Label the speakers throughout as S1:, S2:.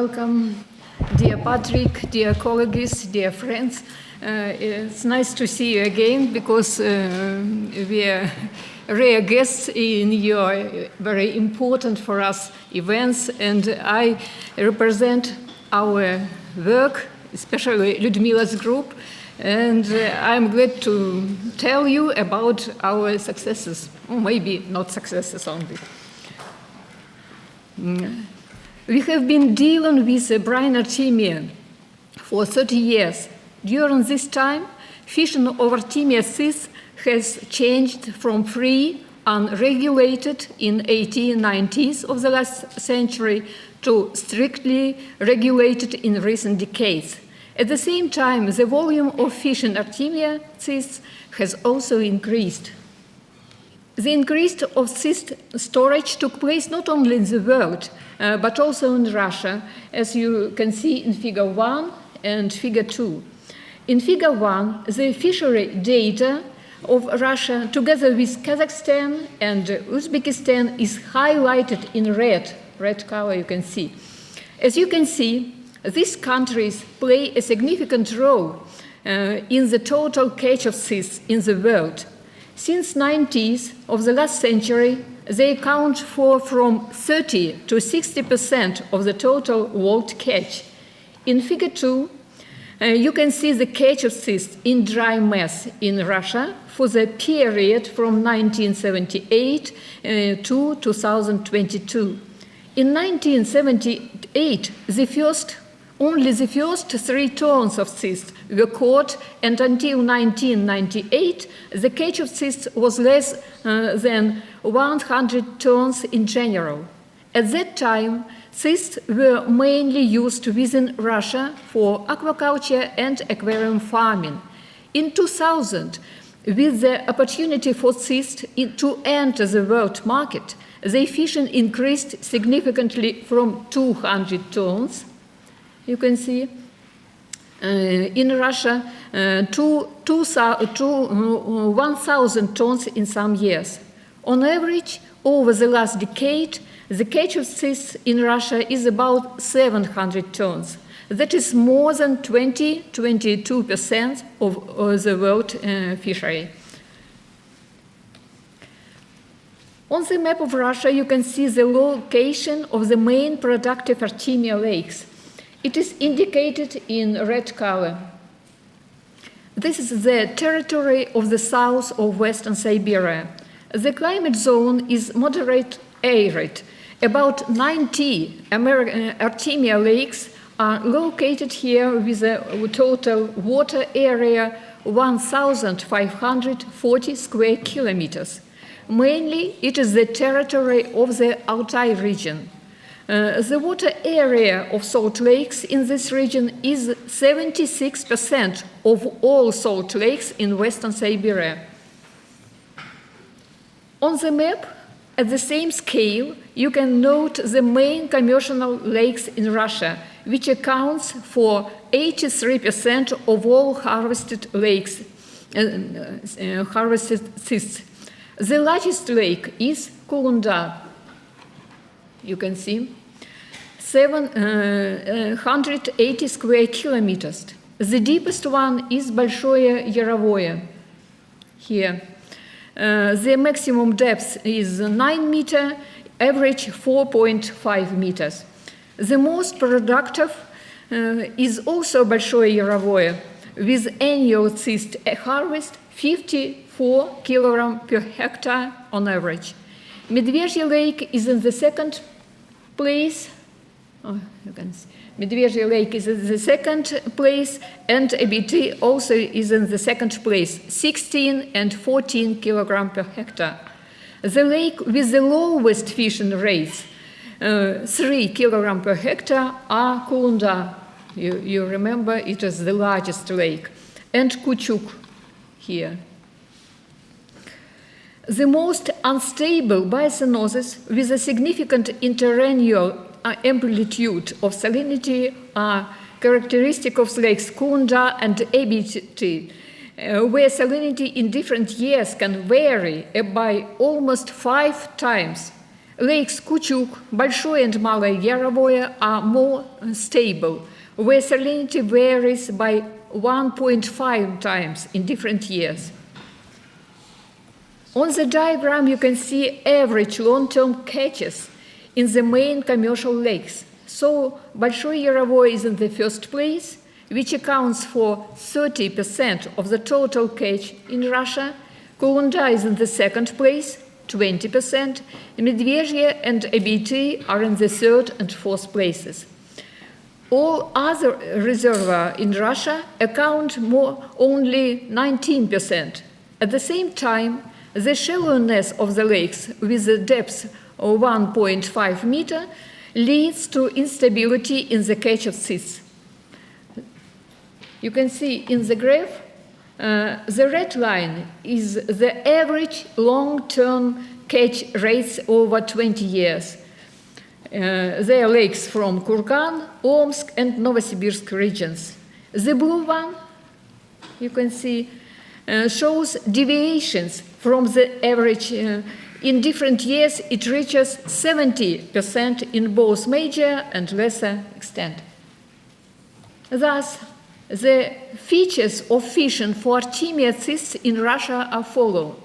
S1: welcome, dear Patrick, dear colleagues, dear friends. It's nice to see you again because we are rare guests in your very important for us events, and I represent our work, especially Liudmila's group, and I'm glad to tell you about our successes, or maybe not successes only. We have been dealing with brine Artemia for 30 years. During this time, fishing of Artemia cysts has changed from free, unregulated in 1890s of the last century to strictly regulated in recent decades. At the same time, the volume of fish in Artemia cysts has also increased. The increase of cyst storage took place not only in the world, but also in Russia, as you can see in Figure 1 and Figure 2. In Figure 1, the fishery data of Russia, together with Kazakhstan and Uzbekistan, is highlighted in red color you can see. As you can see, these countries play a significant role in the total catch of cysts in the world. Since 90s of the last century, they account for from 30 to 60% of the total world catch. In Figure 2, you can see the catch of cysts in dry mass in Russia for the period from 1978 to 2022. In 1978, only the first 3 tons of cysts were caught, and until 1998, the catch of cysts was less than 100 tons in general. At that time, cysts were mainly used within Russia for aquaculture and aquarium farming. In 2000, with the opportunity for cysts to enter the world market, the fishing increased significantly from 200 tons. You can see in Russia to 1,000 tons in some years. On average, over the last decade, the catch of cysts in Russia is about 700 tons. That is more than 22% of the world fishery. On the map of Russia, you can see the location of the main productive Artemia lakes. It is indicated in red color. This is the territory of the south of western Siberia. The climate zone is moderate arid. About 90 Artemia lakes are located here with a total water area 1,540 square kilometers. Mainly, it is the territory of the Altai region. The water area of salt lakes in this region is 76% of all salt lakes in western Siberia. On the map, at the same scale, you can note the main commercial lakes in Russia, which accounts for 83% of all harvested lakes, harvested cysts. The largest lake is Kulunda. You can see 780 square kilometers. The deepest one is Большое Яровое, here. The maximum depth is 9 meters, average 4.5 meters. The most productive is also Большое Яровое, with annual cyst harvest 54 kilograms per hectare on average. Medvezhye Lake is in the second place. Medvezhye Lake is in the second place, and ABT also is in the second place, 16 and 14 kilograms per hectare. The lake with the lowest fishing rates, 3 kilograms per hectare, are Kulunda. You remember it is the largest lake, and Kuchuk here. The most unstable biocenosis with a significant interannual amplitude of salinity are characteristic of lakes Kulunda and ABT, where salinity in different years can vary by almost 5 times. Lakes Kuchuk, Большое and Malое Yarovoye are more stable, where salinity varies by 1.5 times in different years. On the diagram, you can see average long-term catches in the main commercial lakes. So, Большое Yarovoye is in the first place, which accounts for 30% of the total catch in Russia. Kolunda is in the second place, 20%. Medvezhye and ABT are in the third and fourth places. All other reservoirs in Russia account for only 19%. At the same time, the shallowness of the lakes, with a depth of 1.5 meter, leads to instability in the catch of cysts. You can see in the graph, the red line is the average long-term catch rates over 20 years. They are lakes from Kurgan, Omsk, and Novosibirsk regions. The blue one, you can see, shows deviations from the average. In different years, it reaches 70% in both major and lesser extent. Thus, the features of fishing for Artemia cysts in Russia are following.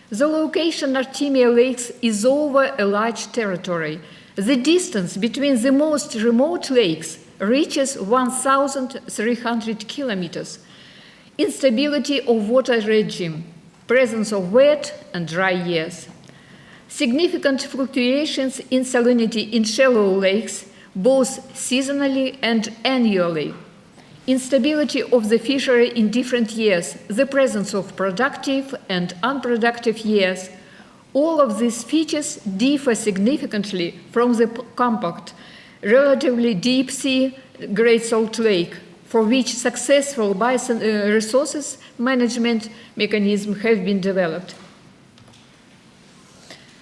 S1: The location Artemia lakes is over a large territory. The distance between the most remote lakes reaches 1,300 kilometers. Instability of water regime, presence of wet and dry years. Significant fluctuations in salinity in shallow lakes, both seasonally and annually. Instability of the fishery in different years, the presence of productive and unproductive years. All of these features differ significantly from the compact, relatively deep sea Great Salt Lake, for which successful resources management mechanisms have been developed.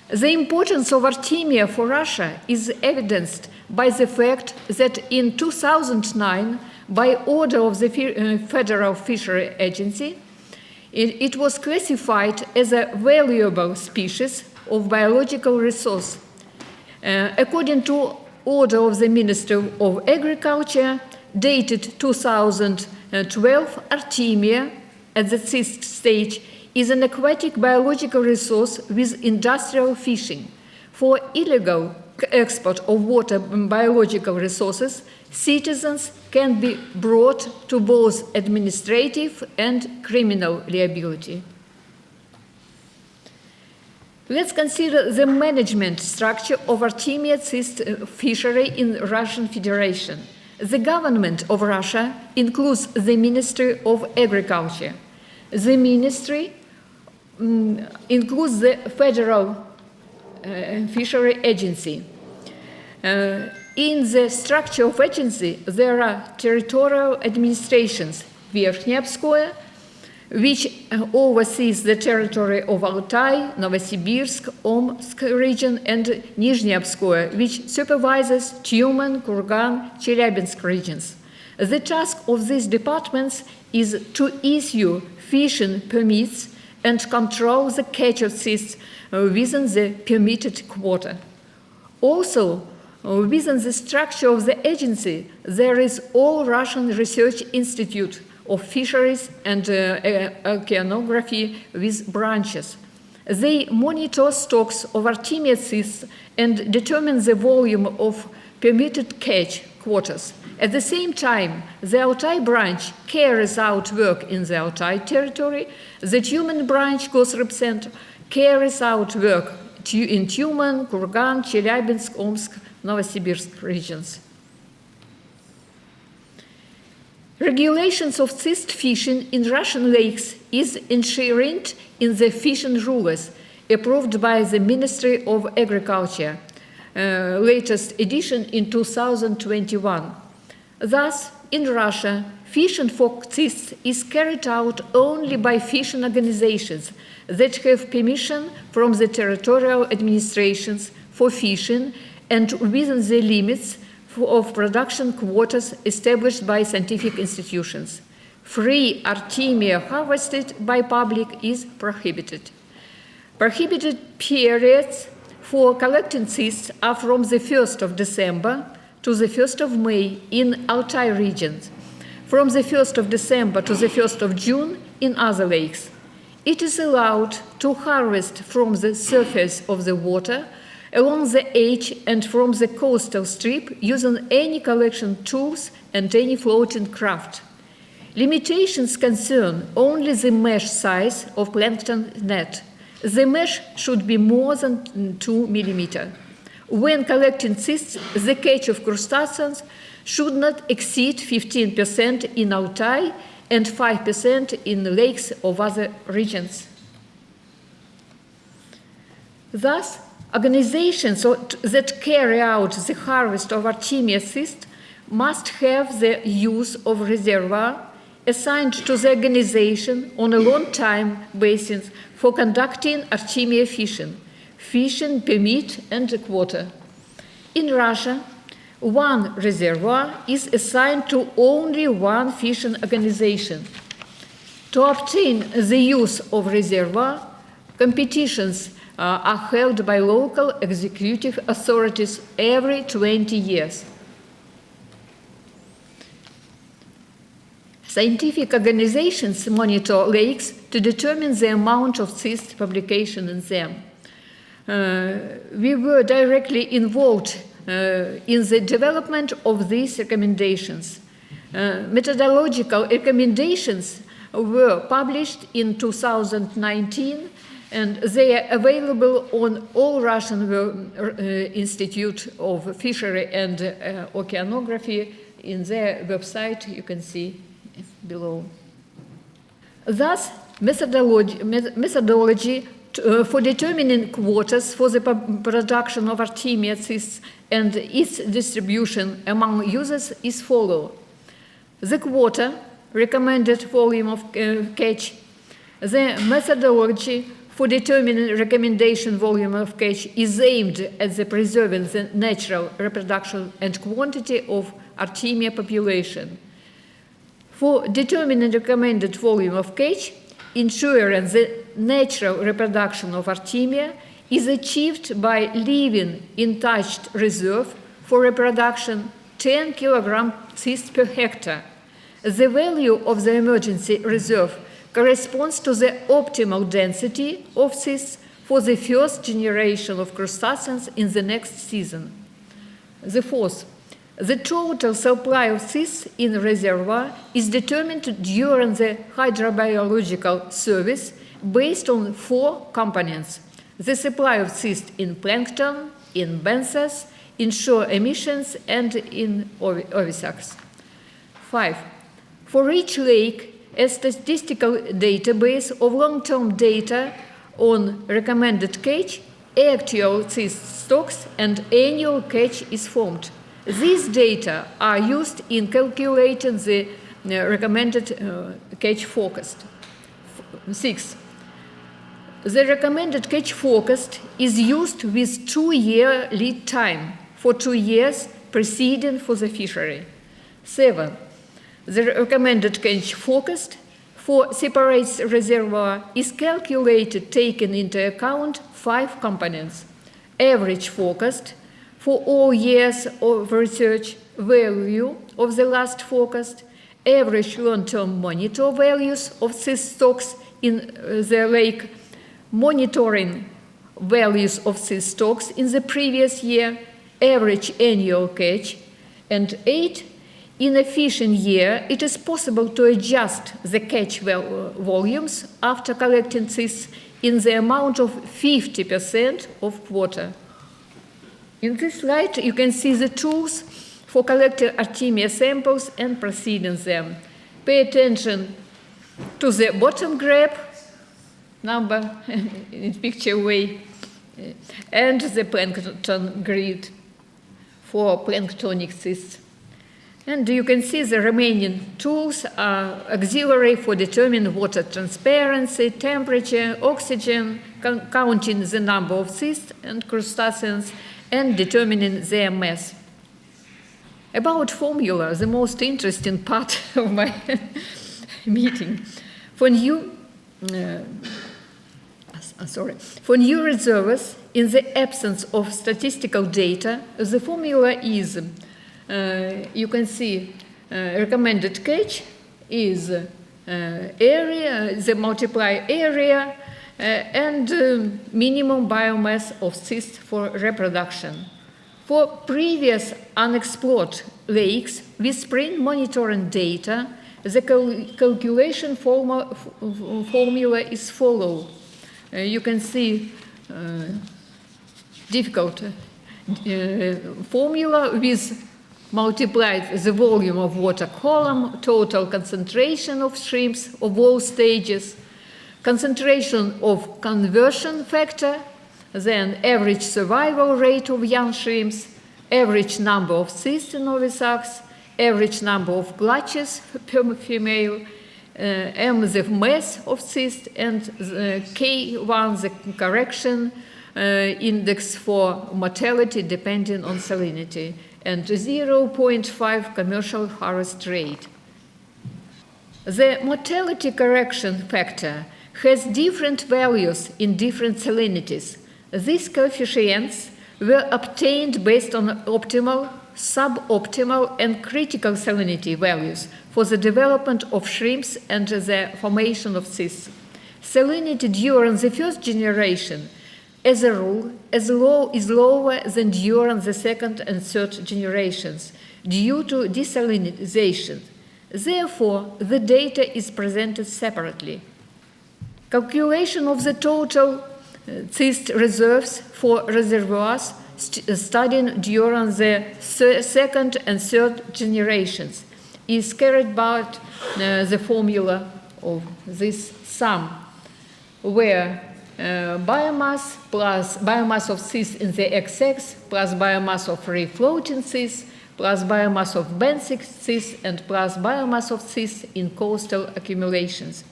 S1: The importance of Artemia for Russia is evidenced by the fact that in 2009, by order of the Federal Fishery Agency, it was classified as a valuable species of biological resource. According to order of the Minister of Agriculture, dated 2012, Artemia, at the cyst stage, is an aquatic biological resource with industrial fishing. For illegal export of water biological resources, citizens can be brought to both administrative and criminal liability. Let's consider the management structure of Artemia cyst fishery in Russian Federation. The government of Russia includes the Ministry of Agriculture. The ministry includes the Federal Fishery Agency. In the structure of agency, there are territorial administrations, Verkhnevskoye, which oversees the territory of Altai, Novosibirsk, Omsk region, and Nizhneobskoye, which supervises Tyumen, Kurgan, Chelyabinsk regions. The task of these departments is to issue fishing permits and control the catch of cysts within the permitted quota. Also, within the structure of the agency, there is All-Russian Research Institute of Fisheries and Oceanography with branches. They monitor stocks of Artemia cysts and determine the volume of permitted catch quotas. At the same time, the Altai branch carries out work in the Altai territory. The Tyumen branch, Gosrib Center, carries out work in Tyumen, Kurgan, Chelyabinsk, Omsk, Novosibirsk regions. Regulations of cyst fishing in Russian lakes is enshrined in the fishing rules approved by the Ministry of Agriculture, latest edition in 2021. Thus, in Russia, fishing for cysts is carried out only by fishing organizations that have permission from the territorial administrations for fishing and within the limits of production quotas established by scientific institutions. Free Artemia harvested by public is prohibited. Prohibited periods for collecting cysts are from the 1st of December to the 1st of May in Altai regions, from the 1st of December to the 1st of June in other lakes. It is allowed to harvest from the surface of the water, along the edge and from the coastal strip using any collection tools and any floating craft. Limitations concern only the mesh size of plankton net. The mesh should be more than 2 millimeters. When collecting cysts, the catch of crustaceans should not exceed 15% in Altai and 5% in lakes of other regions. Thus, organizations that carry out the harvest of Artemia cysts must have the use of reservoir assigned to the organization on a long-time basis for conducting Artemia fishing permit and a quota. In Russia, one reservoir is assigned to only one fishing organization. To obtain the use of reservoir, competitions are held by local executive authorities every 20 years. Scientific organizations monitor lakes to determine the amount of cyst publication in them. We were directly involved in the development of these recommendations. Methodological recommendations were published in 2019, and they are available on all Russian Institute of Fishery and Oceanography in their website. You can see below. Thus, methodology for determining quotas for the production of Artemia cysts and its distribution among users is follow. The quota, recommended volume of catch, the methodology for determining recommendation volume of catch is aimed at the preserving the natural reproduction and quantity of Artemia population. For determining recommended volume of catch, ensuring the natural reproduction of Artemia is achieved by leaving untouched reserve for reproduction 10 kg cysts per hectare. The value of the emergency reserve corresponds to the optimal density of cysts for the first generation of crustaceans in the next season. The fourth, the total supply of cysts in the reservoir is determined during the hydrobiological service based on 4 components: the supply of cysts in plankton, in benthos, in shore emissions, and in ovisacs. 5. For each lake, a statistical database of long-term data on recommended catch, actual cyst stocks, and annual catch is formed. These data are used in calculating the recommended catch forecast. 6. The recommended catch forecast is used with 2-year lead time for 2 years preceding for the fishery. 7. The recommended catch forecast for separate reservoir is calculated taking into account 5 components: average forecast for all years of research, value of the last forecast, average long-term monitor values of cyst stocks in the lake, monitoring values of cyst stocks in the previous year, average annual catch, and 8. In a fishing year, it is possible to adjust the catch volumes after collecting cysts in the amount of 50% of quota. In this slide, you can see the tools for collecting Artemia samples and proceeding them. Pay attention to the bottom graph, number in picture way, and the plankton grid for planktonic cysts. And you can see the remaining tools are auxiliary for determining water transparency, temperature, oxygen, counting the number of cysts and crustaceans, and determining their mass. About formula, the most interesting part of my For new reservoirs, in the absence of statistical data, the formula is, you can see, recommended catch is area, the multiply area, and minimum biomass of cysts for reproduction. For previous unexplored lakes with spring monitoring data, the calculation formula is followed. You can see difficult formula with multiplied the volume of water column, total concentration of shrimps of all stages, concentration of conversion factor, then average survival rate of young shrimps, average number of cysts in ovisacs, average number of clutches per female, the mass of cyst, and K1, the correction index for mortality depending on salinity, and 0.5 commercial harvest rate. The mortality correction factor has different values in different salinities. These coefficients were obtained based on optimal, suboptimal, and critical salinity values for the development of shrimps and the formation of cysts. Salinity during the first generation, as a rule, is lower than during the second and third generations due to desalinization. Therefore, the data is presented separately. Calculation of the total cyst reserves for reservoirs studied during the second and third generations is carried out the formula of this sum, where biomass plus biomass of cysts in the x-axis plus biomass of free floating cysts plus biomass of benthic cysts and plus biomass of cysts in coastal accumulations.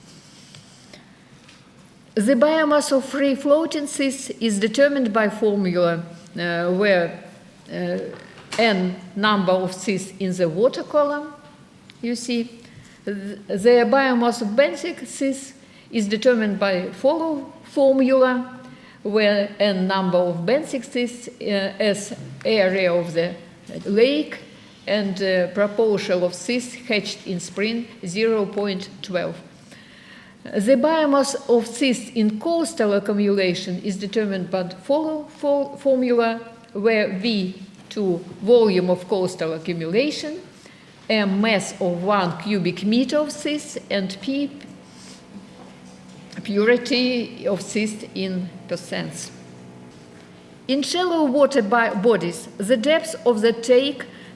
S1: The biomass of free floating cysts is determined by formula where n number of cysts in the water column, you see. The biomass of benthic cysts is determined by formula where n number of benthic cysts as area of the lake and proportion of cysts hatched in spring 0.12. The biomass of cysts in coastal accumulation is determined by formula where V to volume of coastal accumulation, M mass of 1 cubic meter of cysts, and P purity of cysts in percents. In shallow water bodies, the depth of the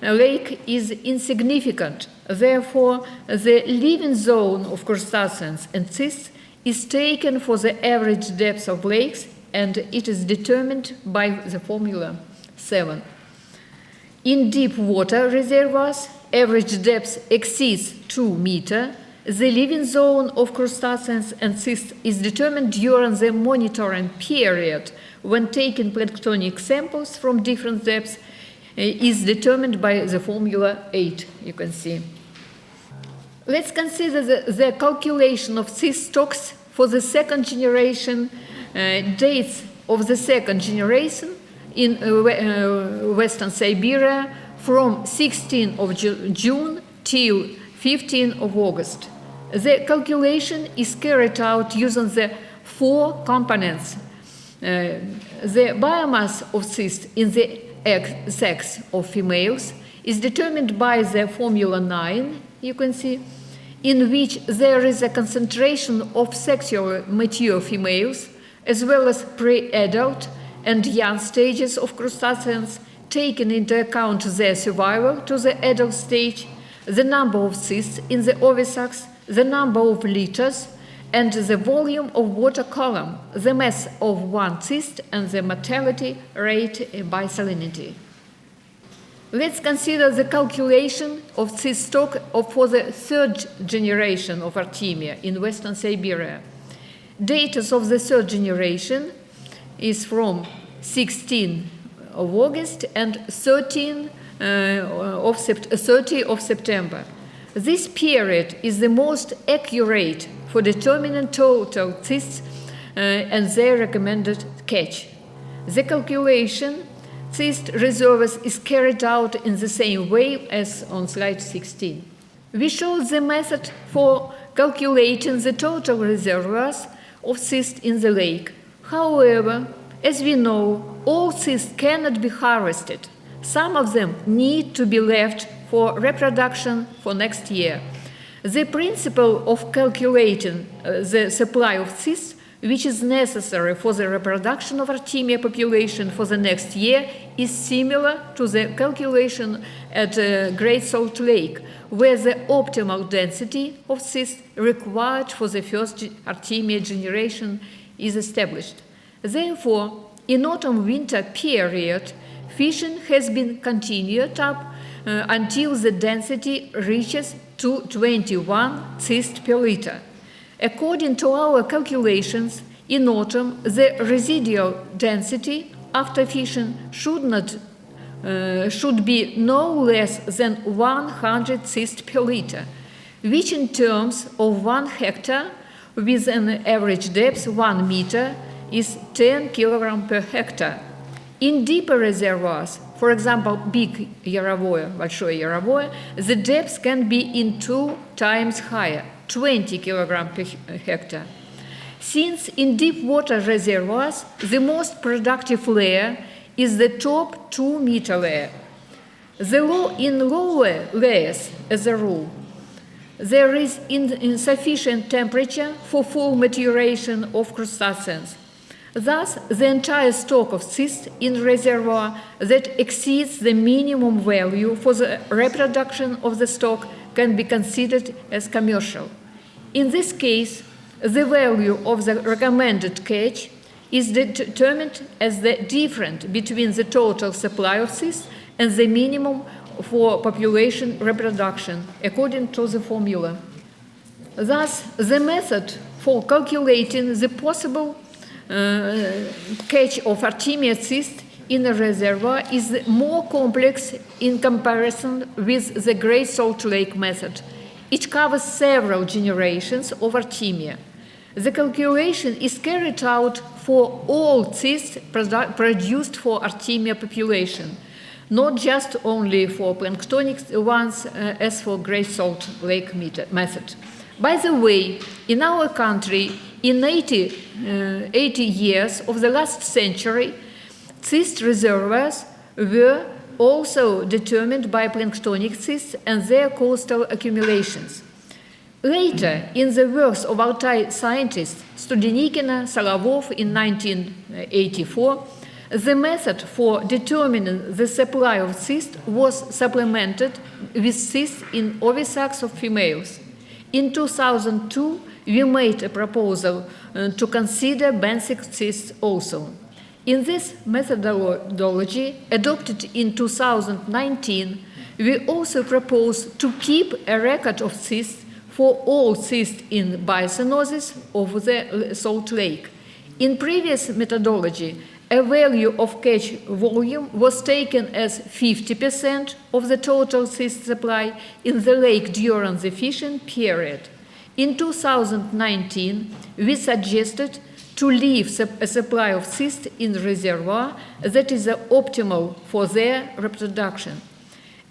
S1: lake is insignificant. Therefore, the living zone of crustaceans and cysts is taken for the average depth of lakes, and it is determined by the formula 7. In deep water reservoirs, average depth exceeds 2 meters. The living zone of crustaceans and cysts is determined during the monitoring period when taking planktonic samples from different depths is determined by the formula 8, you can see. Let's consider the calculation of cyst stocks for the second generation, dates of the second generation in Western Siberia from 16th of June till 15th of August. The calculation is carried out using the 4 components. The biomass of cysts in the sex of females is determined by the formula 9, you can see, in which there is a concentration of sexually mature females as well as pre-adult and young stages of crustaceans, taking into account their survival to the adult stage, the number of cysts in the ovisacs, the number of litters, and the volume of water column, the mass of one cyst, and the mortality rate by salinity. Let's consider the calculation of cyst stock for the third generation of Artemia in Western Siberia. Data of the third generation is from 16 of August and 30 of September. This period is the most accurate for determining total cysts and their recommended catch. The calculation cyst reservoirs is carried out in the same way as on slide 16. We showed the method for calculating the total reservoirs of cysts in the lake. However, as we know, all cysts cannot be harvested. Some of them need to be left for reproduction for next year. The principle of calculating the supply of cysts, which is necessary for the reproduction of Artemia population for the next year, is similar to the calculation at Great Salt Lake, where the optimal density of cysts required for the first Artemia generation is established. Therefore, in autumn-winter period, fishing has been continued up until the density reaches to 21 cysts per liter. According to our calculations, in autumn, the residual density after fishing should be no less than 100 cysts per liter, which in terms of 1 hectare with an average depth 1 meter is 10 kilograms per hectare. In deeper reservoirs, for example, big Yarovое, Большое Yarovое, the depth can be in 2 times higher, 20 kilograms per hectare. Since in deep water reservoirs, the most productive layer is the top 2-meter layer. In lower layers, as a rule, there is insufficient temperature for full maturation of crustaceans. Thus, the entire stock of cysts in reservoir that exceeds the minimum value for the reproduction of the stock can be considered as commercial. In this case, the value of the recommended catch is determined as the difference between the total supply of cysts and the minimum for population reproduction, according to the formula. Thus, the method for calculating the possible catch of Artemia cyst in a reservoir is more complex in comparison with the Great Salt Lake method. It covers several generations of Artemia. The calculation is carried out for all cysts produced for Artemia population, not just only for planktonic ones as for Great Salt Lake method. By the way, in our country, in 80 years of the last century, cyst reservoirs were also determined by planktonic cysts and their coastal accumulations. Later, in the works of Altai scientists Studenikina, Solovov in 1984, the method for determining the supply of cysts was supplemented with cysts in ovisacs of females. In 2002, we made a proposal to consider benthic cysts also. In this methodology, adopted in 2019, we also propose to keep a record of cysts for all cysts in biocenosis of the Salt Lake. In previous methodology, a value of catch volume was taken as 50% of the total cyst supply in the lake during the fishing period. In 2019, we suggested to leave a supply of cysts in the reservoir that is optimal for their reproduction.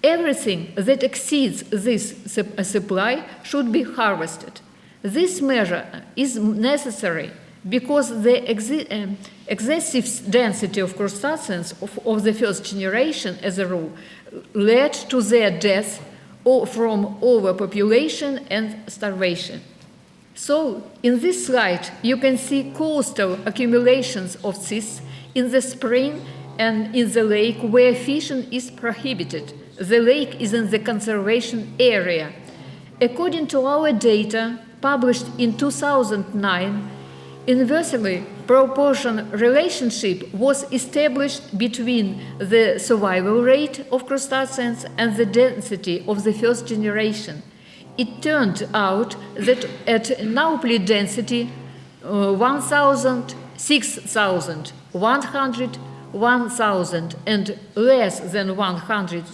S1: Everything that exceeds this supply should be harvested. This measure is necessary because the excessive density of crustaceans of the first generation, as a rule, led to their death from overpopulation and starvation. So, in this slide, you can see coastal accumulations of cysts in the spring and in the lake where fishing is prohibited. The lake is in the conservation area. According to our data, published in 2009, inversely proportional relationship was established between the survival rate of crustaceans and the density of the first generation. It turned out that at Naupli density 1,000, 6,000, 100, 1,000 and less than 100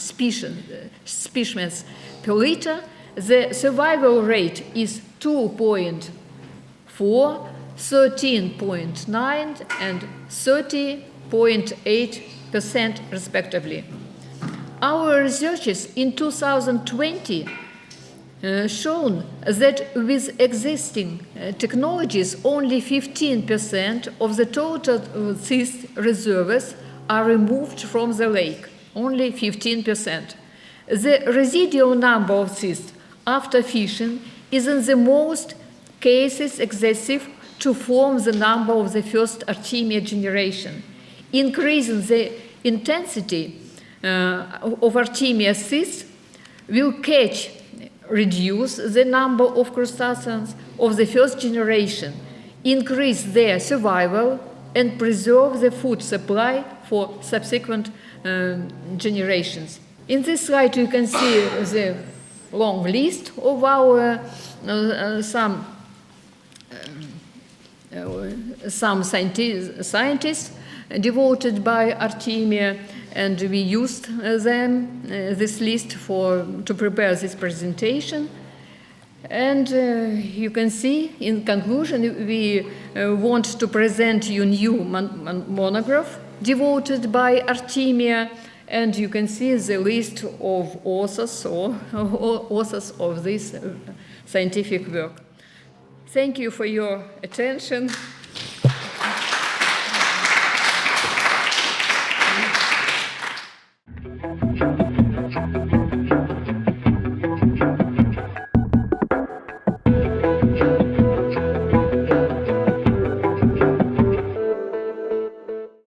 S1: specimens per liter, the survival rate is 2.4 13.9% and 30.8% respectively. Our researches in 2020 shown that with existing technologies, only 15% of the total cyst reservoirs are removed from the lake, only 15%. The residual number of cysts after fishing is in the most cases excessive to form the number of the first Artemia generation. Increasing the intensity of Artemia cysts will reduce the number of crustaceans of the first generation, increase their survival, and preserve the food supply for subsequent generations. In this slide, you can see the long list of our some scientists devoted by Artemia, and we used this list to prepare this presentation. And you can see, in conclusion, we want to present you a new monograph devoted by Artemia, and you can see the list of authors of this scientific work. Thank you for your attention.